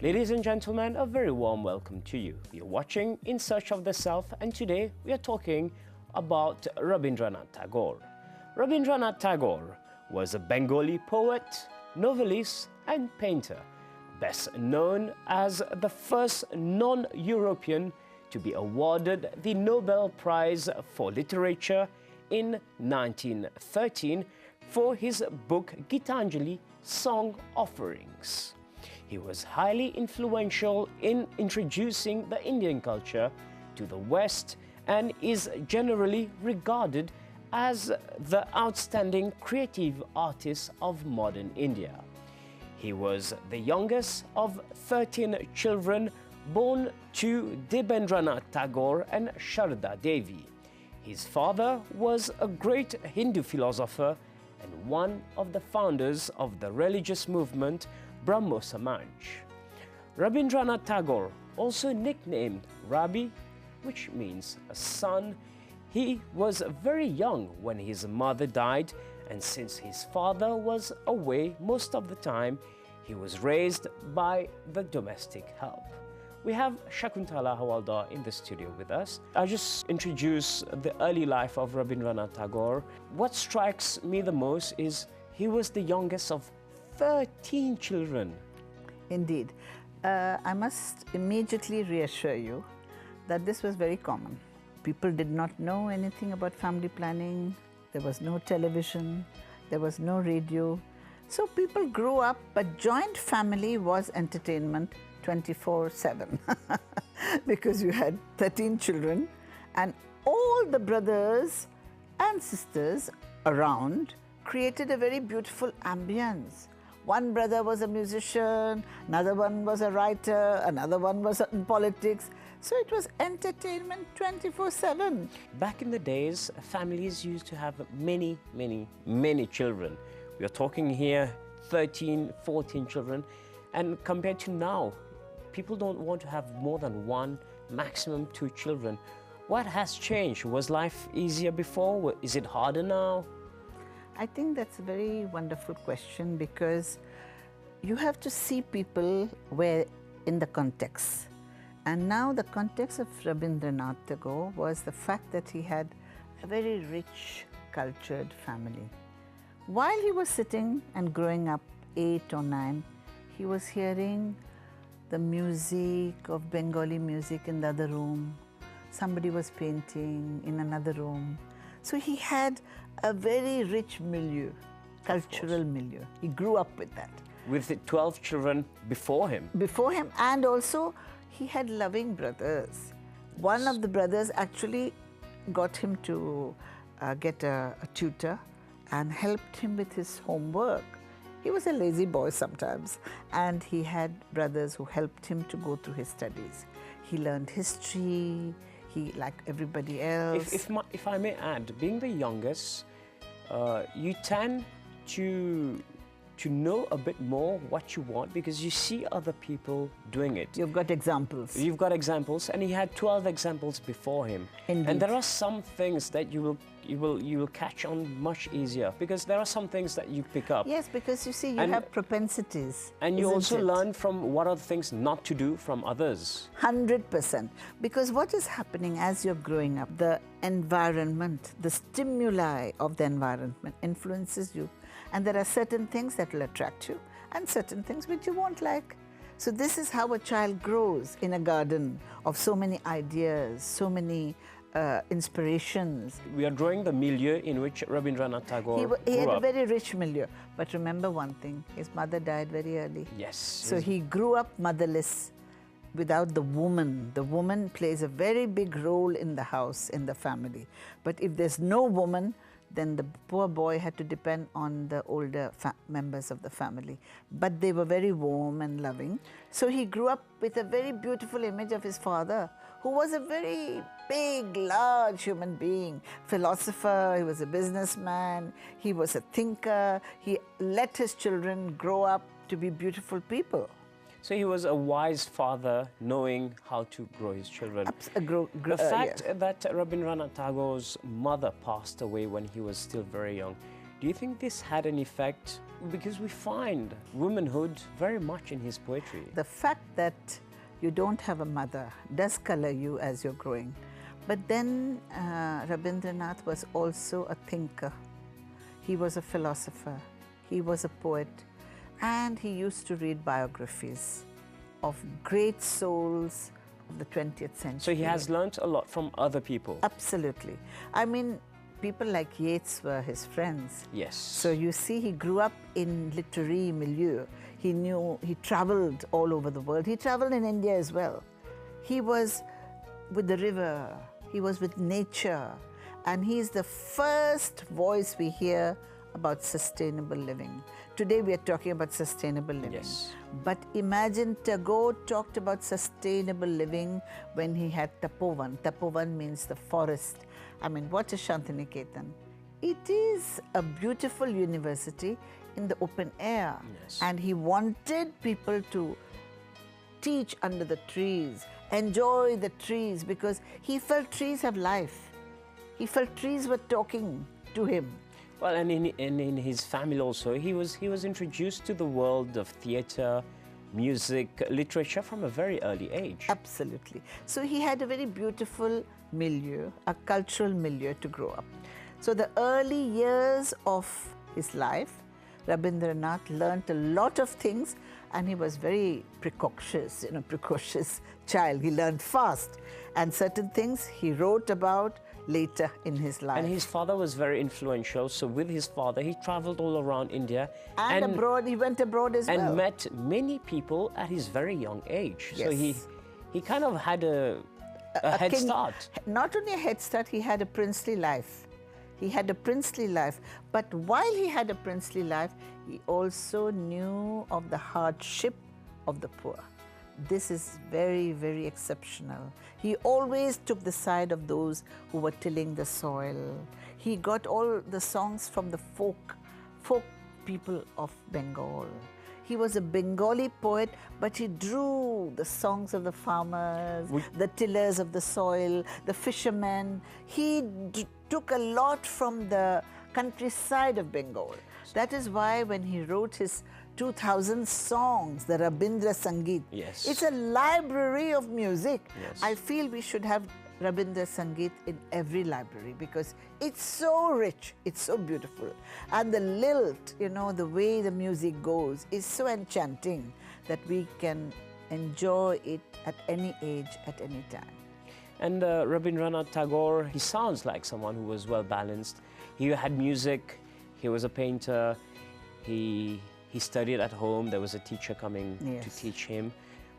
Ladies and gentlemen, a very warm welcome to you. You're watching In Search of the Self, and today we are talking about Rabindranath Tagore. Rabindranath Tagore was a Bengali poet, novelist and painter, best known as the first non-European to be awarded the Nobel Prize for Literature in 1913 for his book Gitanjali, Song Offerings. He was highly influential in introducing the Indian culture to the West and is generally regarded as the outstanding creative artist of modern India. He was the youngest of 13 children born to Rabindranath Tagore and Sharda Devi. His father was a great Hindu philosopher and one of the founders of the religious movement Brahmo Samaj. Rabindranath Tagore, also nicknamed Rabi, which means a son, he was very young when his mother died, and since his father was away most of the time, he was raised by the domestic help. We have Shakuntala Howaldar in the studio with us. I'll just introduce the early life of Rabindranath Tagore. What strikes me the most is he was the youngest of 13 children. Indeed. I must immediately reassure you that this was very common. People did not know anything about family planning. There was no television. There was no radio. So people grew up, but joint family was entertainment 24/7 because you had 13 children and all the brothers and sisters around created a very beautiful ambience. One brother was a musician, another one was a writer, another one was in politics. So it was entertainment 24/7. Back in the days, families used to have many children. We are talking here 13, 14 children. And compared to now, people don't want to have more than one, maximum 2 children. What has changed? Was life easier before? Is it harder now? I think that's a very wonderful question because you have to see people where in the context. And now the context of Rabindranath Tagore was the fact that he had a very rich, cultured family. While he was sitting and growing up 8 or 9, he was hearing the music of Bengali music in the other room. Somebody was painting in another room. So he had a very rich milieu, cultural milieu. He grew up with that. With the 12 children before him. Before him, and also he had loving brothers. One of the brothers actually got him to get a tutor and helped him with his homework. He was a lazy boy sometimes, and he had brothers who helped him to go through his studies. He learned history, he, like everybody else. If I may add, being the youngest, you tend to know a bit more what you want because you see other people doing it. You've got examples. You've got examples, and he had 12 examples before him. Indeed. And there are some things that you will catch on much easier because there are some things that you pick up. Yes, because you see, you have propensities. And you also learn from what are the things not to do from others. 100%. Because what is happening as you're growing up, the environment, the stimuli of the environment influences you. And there are certain things that will attract you and certain things which you won't like. So this is how a child grows in a garden of so many ideas, so many inspirations. We are drawing the milieu in which Rabindranath Tagore He had grew a up. very rich milieu. But remember one thing, his mother died very early. Yes. So he grew up motherless without the woman. The woman plays a very big role in the house, in the family. But if there's no woman, then the poor boy had to depend on the older members of the family. But they were very warm and loving. So he grew up with a very beautiful image of his father, who was a very big, large human being, philosopher, he was a businessman, he was a thinker. He let his children grow up to be beautiful people. So he was a wise father, knowing how to grow his children. The fact that Rabindranath Tagore's mother passed away when he was still very young, Do you think this had an effect? Because we find womanhood very much in his poetry. The fact that you don't have a mother does color you as you're growing. But then Rabindranath was also a thinker. He was a philosopher. He was a poet. And he used to read biographies of great souls of the 20th century. So he has learnt a lot from other people. Absolutely. I mean, people like Yeats were his friends. Yes. So you see, he grew up in literary milieu. He traveled all over the world. He traveled in India as well. He was with the river. He was with nature. And he's the first voice we hear about sustainable living. Today we are talking about sustainable living. Yes. But imagine Tagore talked about sustainable living when he had Tapovan. Tapovan means the forest. I mean, what is Shantiniketan? It is a beautiful university in the open air. Yes. And he wanted people to teach under the trees, enjoy the trees, because he felt trees have life. He felt trees were talking to him. Well, and in his family also, he was introduced to the world of theatre, music, literature from a very early age. Absolutely. So he had a very beautiful milieu, a cultural milieu to grow up. So the early years of his life, Rabindranath learnt a lot of things, and he was very precocious child. He learned fast, and certain things he wrote about later in his life. And his father was very influential. So with his father, he traveled all around India. And abroad, he went abroad as well. And met many people at his very young age. Yes. So he kind of had a head start. Not only a head start, he had a princely life. He had a princely life. But while he had a princely life, he also knew of the hardship of the poor. This is very, very exceptional. He always took the side of those who were tilling the soil. He got all the songs from the folk people of Bengal. He was a Bengali poet, but he drew the songs of the farmers, the tillers of the soil, the fishermen. He took a lot from the countryside of Bengal. That is why when he wrote his 2000 songs, the Rabindra Sangeet, yes, it's a library of music. Yes. I feel we should have Rabindra Sangeet in every library because it's so rich, it's so beautiful. And the lilt, the way the music goes is so enchanting that we can enjoy it at any age, at any time. And Rabindranath Tagore, he sounds like someone who was well balanced. He had music, he was a painter, he studied at home, there was a teacher coming to teach him.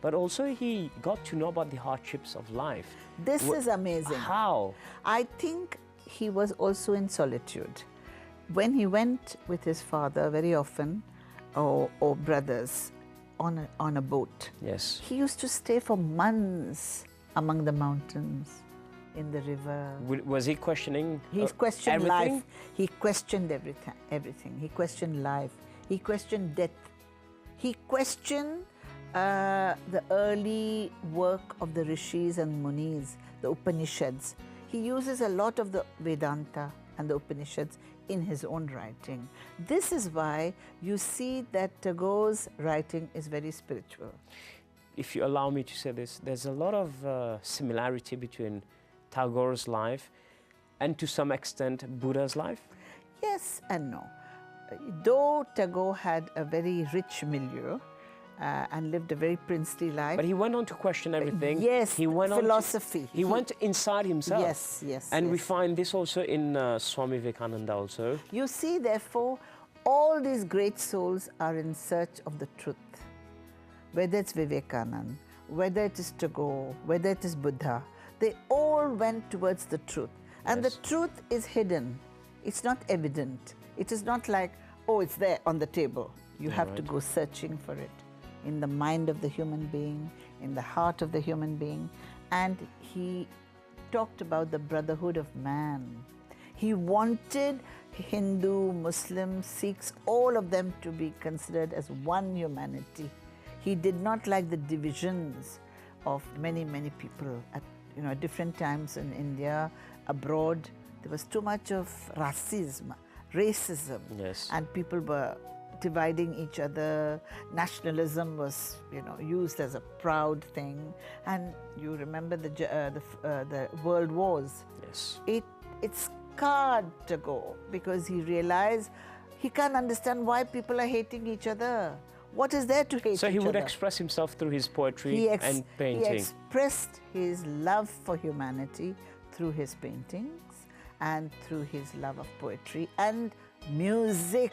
But also he got to know about the hardships of life. This is amazing. How? I think he was also in solitude. When he went with his father very often, or brothers, on a boat, yes, he used to stay for months among the mountains, in the river. Was he questioning He questioned everything? life. He questioned everything. He questioned life. He questioned death. He questioned the early work of the rishis and munis, the Upanishads. He uses a lot of the Vedanta and the Upanishads in his own writing. This is why you see that Tagore's writing is very spiritual. If you allow me to say this, there's a lot of similarity between Tagore's life and to some extent Buddha's life? Yes and no. Though Tagore had a very rich milieu and lived a very princely life. But he went on to question everything. Yes, he went philosophy. He went inside himself. Yes, yes. And yes. we find this also in Swami Vivekananda also. You see, therefore, all these great souls are in search of the truth. Whether it's Vivekananda, whether it is Tagore, whether it is Buddha, they all went towards the truth. And Yes. the truth is hidden. It's not evident. It is not like, oh, it's there on the table. You have to go searching for it in the mind of the human being, in the heart of the human being. And he talked about the brotherhood of man. He wanted Hindu, Muslim, Sikhs, all of them to be considered as one humanity. He did not like the divisions of many, many people at different times in India, abroad. There was too much of racism. racism. Yes. And people were dividing each other. Nationalism was, used as a proud thing. And you remember the world wars. Yes. It scarred Tagore because he realized he can't understand why people are hating each other. What is there to hate each other? So he would express himself through his poetry and painting. He expressed his love for humanity through his paintings and through his love of poetry and music.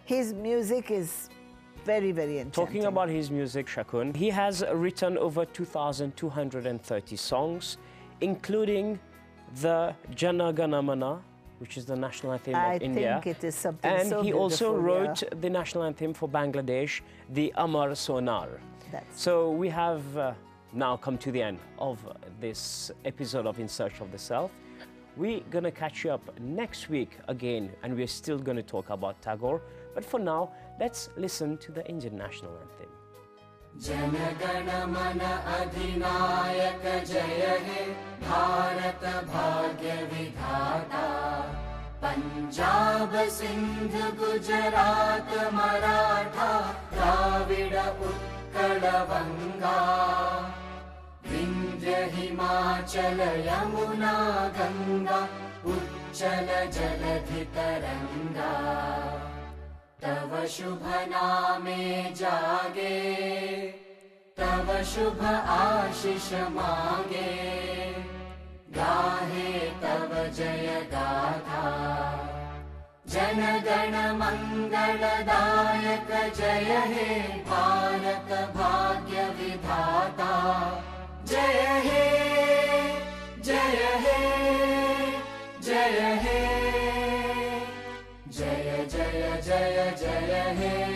His music is very, very enchanting. Talking about his music, Shakun, he has written over 2,230 songs, including the Jana Gana Mana, which is the national anthem of India. I think it is something and so he also beautiful, wrote the national anthem for Bangladesh, the Amar Sonar. So we have now come to the end of this episode of In Search of the Self. We're going to catch you up next week again, and we're still going to talk about Tagore. But for now, let's listen to the Indian national anthem. Jana Gana Mana Adhinayak Jaya He Bharat Bhagya Vidhata Punjab Sindh Gujarat Maratha Dravida Utkala Vanga Vindhya Himachala Yamuna Ganga Uchchala Jaladhi Taranga तव शुभ नामे जागे तव शुभ आशीष मांगे गाहे तव जय गाथा जन गण मंगलदायक जय हे भारत भाग्य विधाता जय हे जय हे जय हे जय जय जय जय हे